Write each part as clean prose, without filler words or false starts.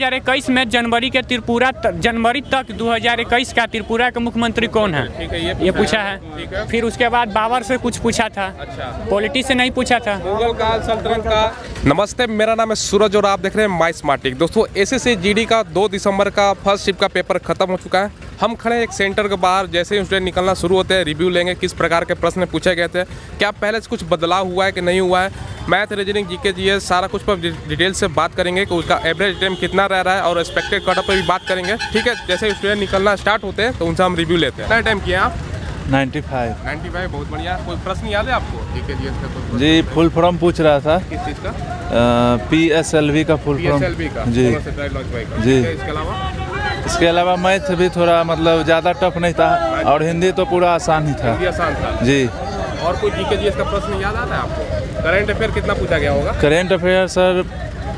2021 में जनवरी तक 2021 का त्रिपुरा का मुख्यमंत्री कौन है? ठीक है, ये पूछा है। फिर उसके बाद बाबर से कुछ पूछा था। अच्छा, पॉलिटिक्स से नहीं पूछा था। मुगल काल सल्तनत का। नमस्ते, मेरा नाम है सूरज और आप देख रहे हैं माई स्मार्ट टेक। दोस्तों, एसएससी जीडी का 2 दिसंबर का फर्स्ट शिफ्ट का पेपर खत्म हो चुका है। हम खड़े हैं एक सेंटर के बाहर। जैसे ही स्टूडेंट निकलना शुरू होते हैं, रिव्यू लेंगे किस प्रकार के प्रश्न पूछे गए थे, क्या पहले से कुछ बदलाव हुआ है कि नहीं हुआ है, मैथ, रीजनिंग, जीके, जीएस सारा कुछ पर डिटेल से बात करेंगे कि उसका एवरेज टाइम कितना रह रहा है और एक्सपेक्टेड कट ऑफ पर भी बात करेंगे। ठीक है, जैसे ही स्टूडेंट निकलना स्टार्ट होते हैं तो उनसे हम रिव्यू लेते हैं। कितना टाइम किया आप? 95। बहुत बढ़िया। कोई प्रश्न याद है आपको? जीके, जीएस का जी, फुल फॉर्म पूछ रहा था। किस चीज़ का? PSLV का फुल फॉर्म का जी। जी, इसके अलावा मैथ भी थोड़ा मतलब ज़्यादा टफ नहीं था और हिंदी तो पूरा आसान ही था। आसान था जी। और कोई जीके जीएस का प्रश्न याद आता है आपको? करंट अफेयर कितना पूछा गया होगा? करेंट अफेयर सर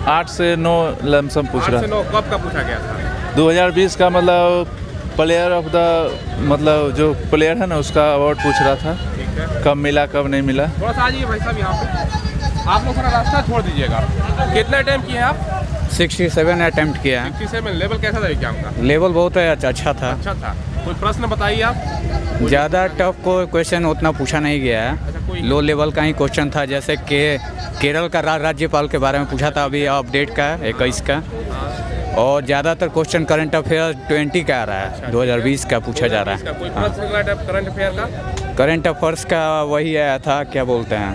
8 से 9 लमसम पूछ रहा 8 से 9 कब का पूछा गया था? 2020 का मतलब प्लेयर ऑफ द मतलब जो प्लेयर है ना उसका अवार्ड पूछ रहा था। ठीक है, कब मिला कब नहीं मिला। थोड़ा सा आइए भाई साहब यहाँ पे। आप लोग थोड़ा रास्ता छोड़ दीजिएगा। कितना टाइम किए आप? 67 अटेम्प्ट किया है। 67। लेवल कैसा था एग्जाम का? लेवल बहुत अच्छा था। अच्छा था। कोई प्रश्न बताइए आप। ज़्यादा टफ को क्वेश्चन उतना पूछा नहीं गया है। अच्छा, कोई लो लेवल का ही क्वेश्चन था। जैसे केरल का राज्यपाल के बारे में पूछा था, अभी अपडेट का 21 का। और ज़्यादातर क्वेश्चन करंट अफेयर 20 का आ रहा है। 2020 का पूछा जा रहा है। कोई प्रश्न करंट अफेयर का? करंट अफेयर्स का वही आया था, क्या बोलते हैं,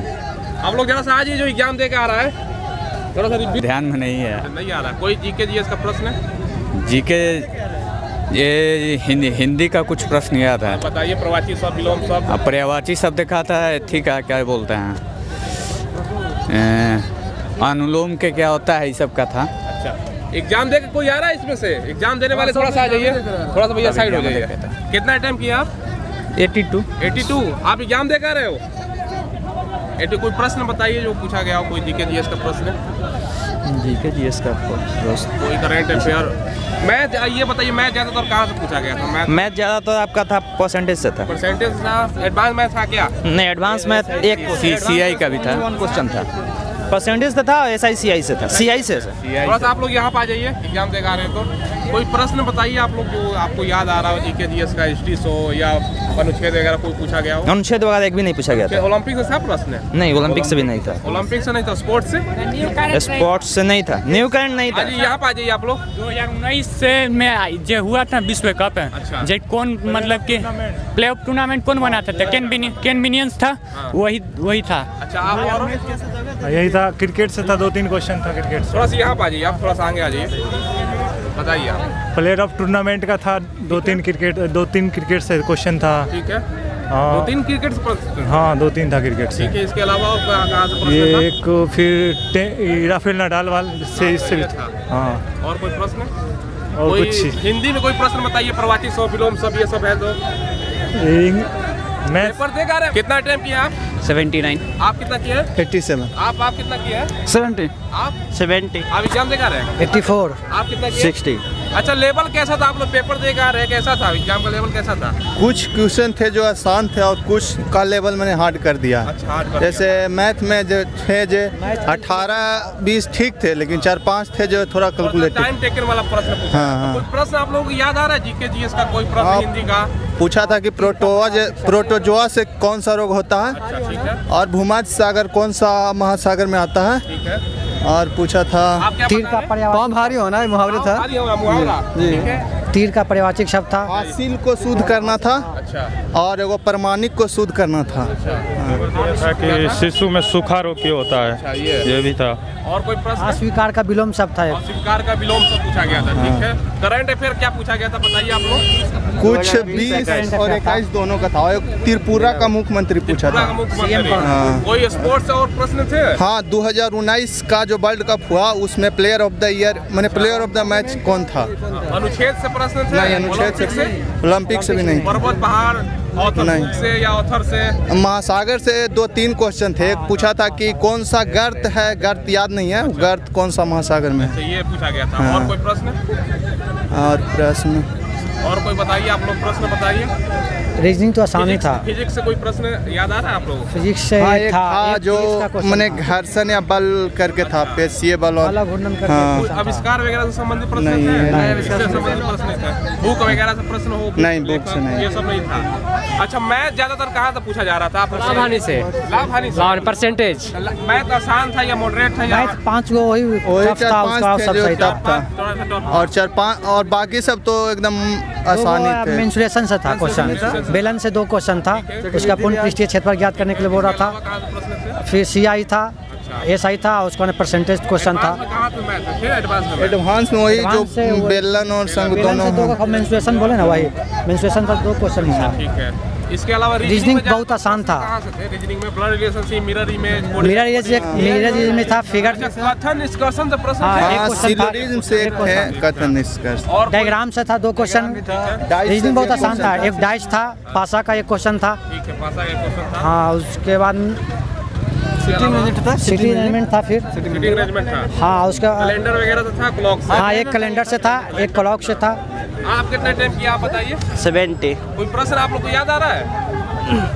आप लोग जरा सा आज जो एग्जाम दे के आ रहा है थोड़ा सा ध्यान में नहीं है। नहीं आ रहा। कोई जीके जीएस का प्रश्न है? जीके ये हिंदी का कुछ प्रश्न याद है। बताइए। प्रवाची शब्द, विलोम शब्द। पर्यायवाची शब्द देखा था। ठीक है, क्या बोलते हैं, अनुलोम के क्या होता है, ये सब का था। अच्छा, एग्जाम दे के कोई आ रहा है इसमें से? एग्जाम देने वाले थोड़ा सा आ जाइए, थोड़ा सा भैया साइड हो जाइए। कितना टाइम किया आप? 82। आप एग्जाम दे कर रहे हो? 82। कोई प्रश्न बताइए जो पूछा गया हो। कोई जीके जीएस का प्रश्न? जीके जीएस का प्रश्न। कोई करंट अफेयर? मैथ, ये बताइए मैथ ज़्यादातर कहाँ से पूछा गया था? मैथ ज़्यादातर आपका था परसेंटेज से था। परसेंटेज था। एडवांस मैथ था क्या? नहीं, एडवांस मैथ एक CI का भी था। क्वेश्चन था। परसेंटेज से था, SICI से था। CI से थोड़ा सा आप लोग यहाँ पे आ जाइए, एग्जाम दे रहे हैं तो कोई प्रश्न बताइए आप लोग जो आपको याद आ रहा हो। जीके जीएस का हिस्ट्री शो या अनुच्छेद वगैरह कोई पूछा गया हो? अनुच्छेद वगैरह एक भी नहीं पूछा गया था। ओलंपिक से सब प्रश्न है? नहीं, ओलंपिक से भी नहीं था। ओलंपिक से नहीं था। स्पोर्ट्स से? स्पोर्ट्स से नहीं था। न्यू करंट नहीं था। यहाँ पे आ जाइए आप लोग। 2019 से में जो हुआ था विश्व कप है। अच्छा। जो कौन मतलब कि प्ले ऑफ टूर्नामेंट कौन बनाता था? केन विलियम्स था। वही था। अच्छा, आप यही था। क्रिकेट से था, 2-3 क्वेश्चन था क्रिकेट से। थोड़ा सा यहाँ पे आ जाइए, आप थोड़ा सा आगे आ जाइए, बताइए आप। प्लेयर ऑफ टूर्नामेंट का था। 2-3 क्रिकेट से क्वेश्चन था। ठीक है। हाँ, 2-3 क्रिकेट से प्रश्न? हाँ, 2-3 था क्रिकेट से। ठीक है। इसके अलावा और कहाँ से प्रश्न ये था? एक फिर राफेल नडाल वाले से, इससे भी था। हाँ। और कोई प्रश्न? और कोई कुछ हिंदी में कोई प्रश्न बताइए। प्रवाची शब्द, विलोम शब्द, ये सब है तो मैं पेपर देगा रहे। कितना टाइम किया आप? 79। आप कितना किया है? 87। आप कितना किया है? 70। आप 70। आप एग्जाम देगा रहे? 84। आप कितना किया? 60। अच्छा, लेवल कैसा था? आप लोग पेपर देगा रहे, कैसा था एग्जाम का लेवल? कैसा था? कुछ क्वेश्चन थे जो आसान थे और कुछ का लेवल मैंने हार्ड कर दिया। अच्छा, हार्ड कर जैसे मैथ में जो थे 18-20 ठीक थे, लेकिन 4-5 थे जो थोड़ा कैलकुलेटेड। टाइम टेकन वाला प्रश्न पूछा। हाँ। कोई प्रश्न आप लोगों को याद आ रहा है? जीके जीएस का कोई प्रश्न? हाँ। हिंदी का पूछा था कि प्रोटोजोआ से कौन सा रोग होता है। अच्छा, ठीक है। और भूमध्य सागर कौन सा महासागर में आता है। ठीक है। और पूछा था तीर का पर्यायवाची भारी होना है, मुहावरे था। मुहावरा। ठीक है। तीर का पर्यायवाचिक शब्द था। हासिल को शुद्ध करना था। अच्छा। और एगो प्रमाणिक को शुद्ध करना था। था कि शिशु में सूखा रोग क्यों होता है। अच्छा, ये भी था। और कोई प्रश्न? अस्वीकार का विलोम शब्द था। अस्वीकार का विलोम सब पूछा गया था। ठीक है। करंट अफेयर क्या पूछा गया था बताइए आप लोग। कुछ 20 और 21 दोनों का था। एक त्रिपुरा का मुख्यमंत्री पूछा था। हाँ। कोई स्पोर्ट्स और प्रश्न थे? हाँ, 2019 का जो वर्ल्ड कप हुआ उसमें प्लेयर ऑफ द ईयर मैंने प्लेयर ऑफ द मैच कौन था? अनुच्छेद से प्रश्न थे? नहीं, अनुच्छेद से, ओलंपिक से भी नहीं। पर्वत, पहाड़, ऑथर से या ऑथर से? महासागर से 2-3 क्वेश्चन थे। एक पूछा था कि कौन सा गर्त है, गर्त याद नहीं है, गर्त कौन सा महासागर में है। ये पूछा गया था। और कोई प्रश्न? और प्रश्न और कोई बताइए, आप लोग प्रश्न बताइए। रीजनिंग तो आसान ही था। फिजिक्स से कोई प्रश्न याद आ रहा है आप लोगों को? फिजिक्स से हाँ, एक था था जो मैंने घर्षण या बल करके था, पेशीय बल और हाँ। कोई आविष्कार वगैरह से संबंधित प्रश्न नहीं, थे? नहीं। इससे संबंधित प्रश्न नहीं थे। बुक वगैरह से प्रश्न हो? नहीं, बुक से नहीं। ये सब नहीं था। अच्छा, मैथ ज्यादातर कहाँ से पूछा जा रहा था? लाभ हानि से। लाभ हानि से और परसेंटेज। मैथ आसान था या मॉडरेट था या मैथ 5 गो वही टफ था, उसका सब सही था। और 4-5 और बाकी सब तो एकदम आसान ही थे। मेंसुरेशन से था क्वेश्चन, बेलन से 2 क्वेश्चन था, उसका पूर्ण पृष्ठीय क्षेत्रफल ज्ञात करने के लिए बोल रहा था। फिर CI था, SI था, उसका परसेंटेज क्वेश्चन था। एडवांस में वही जो बेलन और संग दोनों मेंसुरेशन बोले ना, वही मेंसुरेशन पर 2 क्वेश्चन था। ठीक है। इसके अलावा रीजनिंग बहुत आसान था। रीजनिंग में blood relationship, mirror image, mirror image में था, फिगर कथन निष्कर्षण से प्रश्न हाँ, थे। एक क्वेश्चन था। सिलोजिज्म से एक है कथन निष्कर्ष। और डायग्राम से था 2 क्वेश्चन। रीजनिंग बहुत आसान था। एक डाइस था, पासा का 1 क्वेश्चन था। ठीक है, पासा का क्वेश्चन था। हाँ, उसके बाद सिटी मैनेजमेंट था। फिर सिटिंग अरेंजमेंट था। हाँ, उसका कैलेंडर वगैरह तो था, क्लॉक से। हाँ, एक कैलेंडर से था, एक क्लॉक से था। आप कितने टाइम किया आप बताइए? 70। कोई प्रश्न आप लोग को याद आ रहा है?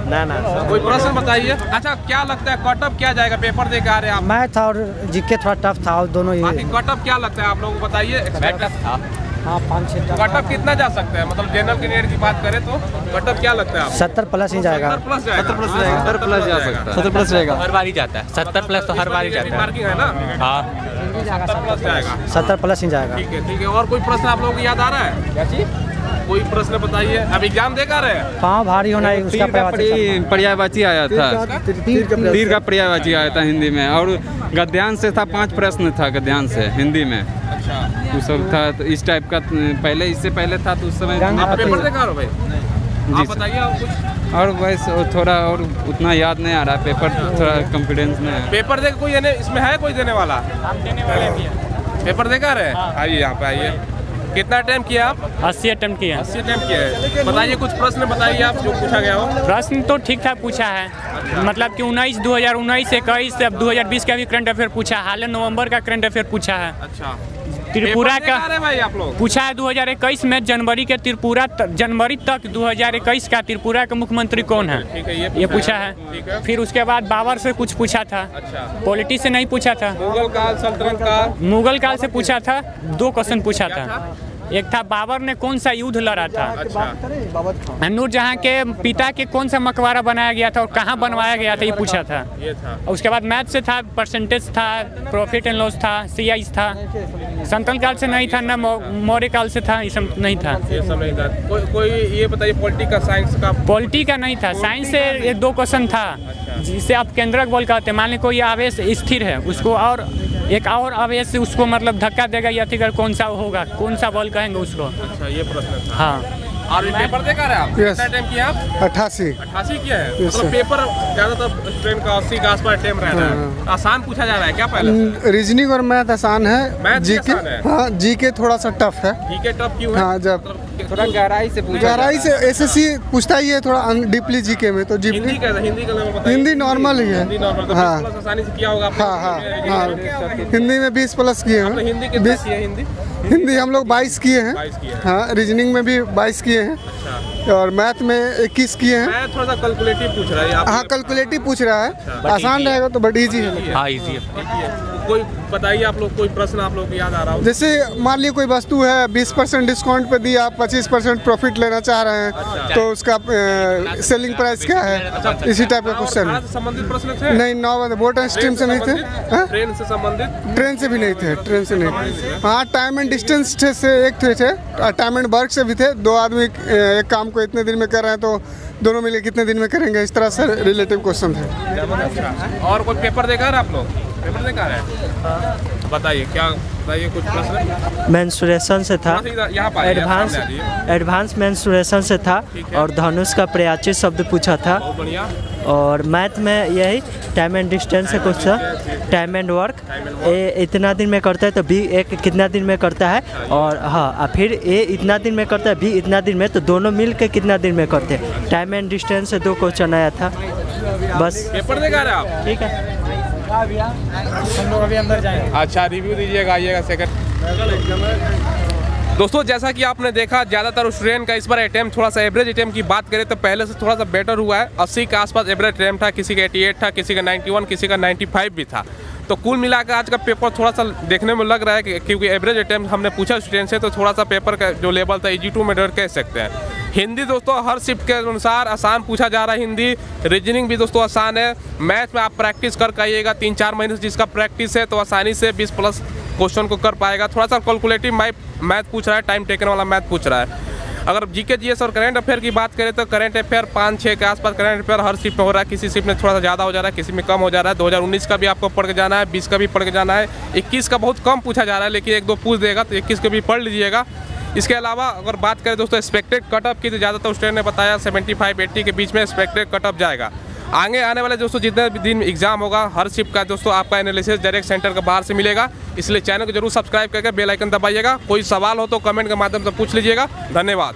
ना कोई प्रश्न बताइए। अच्छा, क्या लगता है कटअप क्या जाएगा? पेपर दे के आ रहे हैं आप। मैथ और जीके थोड़ा टफ था, और दोनों ही। बाकी कटअप क्या लगता है आप लोगों को बताइए? हाँ, 5-6 कटअप कितना जा सकता है? मतलब जनरल कैंडिडेट की बात करें तो कटअप क्या लगता है आपको? 70 प्लस ही जाएगा। 70 प्लस जाएगा। 70 प्लस जा सकता है। 70 प्लस रहेगा। हर बार ही जाता है 70 प्लस, तो हर बार ही जाता है। मार्किंग है ना? हाँ, 70 प्लस जाएगा। 70 प्लस ही जाएगा। ठीक है, ठीक है। और कोई प्रश्न आप लोगों को याद आ रहा है? क्या चीज? कोई प्रश्न बताइए। अब एग्जाम दे कर रहे हैं? पाँव भारी होना है उसका पर्यायवाची आया था, तीर का पर्यायवाची आया था हिंदी में, और गद्यांश से था 5 प्रश्न था गद्यांश से हिंदी में। अच्छा, वो सब था, तो इस टाइप का पहले, इससे पहले था तो उस समय आप पेपर दे कर हो भाई? आप बताइए आप कुछ। और वैसे थोड़ा और उतना याद नहीं आ रहा, पेपर थोड़ा कॉन्फिडेंस में है। पेपर दे कोई इसमें है कोई देने वाला? हम देने वाले भी हैं। पेपर दे कर रहे हैं? आइए यहाँ पे आइए। कितना टाइम किया आप? 80 अटेम्प्ट किए हैं। 80 अटेम्प्ट किया है। बताइए कुछ प्रश्न बताइए आप जो पूछा गया हो। प्रश्न तो ठीक ठाक पूछा है। मतलब कि 2019, 21, अब 2020 का भी करंट अफेयर पूछा है। हाल नवंबर का करंट अफेयर पूछा है। अच्छा, त्रिपुरा का भाई आप लोग पूछा है 2021 में, जनवरी तक 2021 का त्रिपुरा का मुख्यमंत्री कौन है? ठीक है, ये पूछा है। ठीक है। फिर उसके बाद बाबर से कुछ पूछा था। अच्छा, पॉलिटी से नहीं पूछा था। मुगल काल, सल्तनत काल। मुगल काल से पूछा था। 2 क्वेश्चन पूछा था। एक था बाबर ने कौन सा युद्ध लड़ा था। अच्छा, नूरजहां के पिता के कौन सा मकबरा बनाया गया था और कहाँ बनवाया गया था, ये पूछा था। ये था। उसके बाद मैथ से था, परसेंटेज था, प्रॉफिट एंड लॉस था, CI था। संतन काल से नहीं था, न मौर्य काल से था, ये सब नहीं था। ये सब नहीं था। कोई ये बताइए पॉलिटिकल साइंस का? पॉलिटी का नहीं था। साइंस से 1-2 क्वेश्चन था, जिसे आप केंद्रक बल कहते हैं। मान ली कोई आवेश स्थिर है, उसको और एक और आवेश से उसको मतलब धक्का देगा या फिर कौन सा होगा, कौन सा बल कहेंगे उसको। अच्छा, ये प्रश्न था। हाँ। और पेपर दे कर रहे हैं आप? कितना टाइम किया आप? 88 किया है। मतलब पेपर ज्यादातर स्टूडेंट का 80 के आसपास टाइम रहता है। आसान पूछा जा रहा है क्या पहले? रीजनिंग और मैथ आसान है। मैथ जीके आसान है? हाँ, जीके थोड़ा सा टफ है। ठीक है, टफ क्यों है? हाँ, जब थोड़ा गहराई से SSC पूछता ही है थोड़ा डीपली जीके में, तो हिंदी का लेवल बताइए। हिंदी नॉर्मल ही है। हिंदी नॉर्मल तो हाँ। 20 प्लस आसानी से किया होगा आपने। हाँ, हिंदी में 20 प्लस किए आपने हैं। हिंदी कितना किया? हिंदी हम लोग 22 किए हैं। 22 किए हैं। हाँ, रीजनिंग में भी 22 किए हैं। अच्छा, और मैथ में 21 किए हैं। मैं थोड़ा सा कैलकुलेटिव पूछ रहा है आप। हाँ, कैलकुलेटिव पूछ रहा है। आसान रहेगा तो बट ईजी है। हाँ, इजी है। कोई बताइए आप लोग, कोई प्रश्न आप लोग को याद आ रहा हो? जैसे मान लीजिए कोई वस्तु है, 20% डिस्काउंट पे दी, आप 25% प्रॉफिट लेना चाह रहे हैं, तो उसका सेलिंग प्राइस क्या है? इसी टाइप का क्वेश्चन है। संबंधित प्रश्न थे? नहीं, 9 बोट एंड स्ट्रीम से नहीं थे। हाँ? ट्रेन से संबंधित? ट्रेन से भी नहीं थे, ट्रेन से नहीं। हाँ, टाइम एंड डिस्टेंस से एक थे, टाइम एंड वर्क से भी थे। 2 आदमी एक काम को इतने दिन में कर रहे हैं, तो दोनों मिले कितने दिन में करेंगे, इस तरह से रिलेटिव क्वेश्चन थे। और कोई पेपर देखा है आप लोग? पेपर देखा है? बताइए क्या, बताइए कुछ प्रश्न। मेंसुरेशन से था, एडवांस मेंसुरेशन से था, और धनुष का प्रयाचित शब्द पूछा था। बहुत बढ़िया। और मैथ में यही टाइम एंड डिस्टेंस से कुछ था, टाइम एंड वर्क। ए इतना दिन में करता है तो बी एक कितना दिन में करता है, और हाँ फिर ए इतना दिन में करता है, बी इतना दिन में, तो दोनों मिल के कितना दिन में करते हैं। टाइम एंड डिस्टेंस से 2 क्वेश्चन आया था बस। पेपर देखा रहे आप? ठीक है, हम लोग अभी अंदर जाएंगे। अच्छा, रिव्यू दीजिएगा, आइएगा सेकंड। दोस्तों जैसा कि आपने देखा ज़्यादातर स्टूडेंट का इस बार अटेम्प्ट थोड़ा सा एवरेज अटेम्प्ट की बात करें तो पहले से थोड़ा सा बेटर हुआ है। 80 के आसपास एवरेज अटेम्प्ट था, किसी का 88 था, किसी का 91, किसी का 95 भी था। तो कुल मिलाकर आज का पेपर थोड़ा सा देखने में लग रहा है कि क्योंकि एवरेज अटेम्प्ट हमने पूछा स्टूडेंट से तो थोड़ा सा पेपर का जो लेवल था EG2 में कह सकते हैं। हिंदी दोस्तों हर शिफ्ट के अनुसार आसान पूछा जा रहा है हिंदी। रीजनिंग भी दोस्तों आसान है। मैथ में आप प्रैक्टिस कर आइएगा 3-4 महीने से जिसका प्रैक्टिस है तो आसानी से 20+ क्वेश्चन को कर पाएगा। थोड़ा सा कैलकुलेटिव मैथ पूछ रहा है, टाइम टेकन वाला मैथ पूछ रहा है। अगर जीके जीएस और करंट अफेयर की बात करें तो करंट अफेयर 5-6 के आसपास करंट अफेयर हर शिफ्ट में हो रहा है। किसी शिफ्ट में थोड़ा सा ज़्यादा हो जा रहा है, किसी में कम हो जा रहा है। 2019 का भी आपको पढ़ के जाना है, 20 का भी पढ़ के जाना है, 21 का बहुत कम पूछा जा रहा है लेकिन 1-2 पूछ देगा तो 21 का भी पढ़ लीजिएगा। इसके अलावा अगर बात करें दोस्तों एक्सपेक्टेड कटअप की तो ज़्यादातर स्टूडेंट ने बताया 75-80 के बीच में एक्सपेक्टेड कटअप जाएगा। आगे आने वाले दोस्तों जितने भी दिन एग्जाम होगा हर शिफ्ट का दोस्तों आपका एनालिसिस डायरेक्ट सेंटर के बाहर से मिलेगा। इसलिए चैनल को जरूर सब्सक्राइब करके बेल आइकन दबाइएगा। कोई सवाल हो तो कमेंट के माध्यम से पूछ लीजिएगा। धन्यवाद।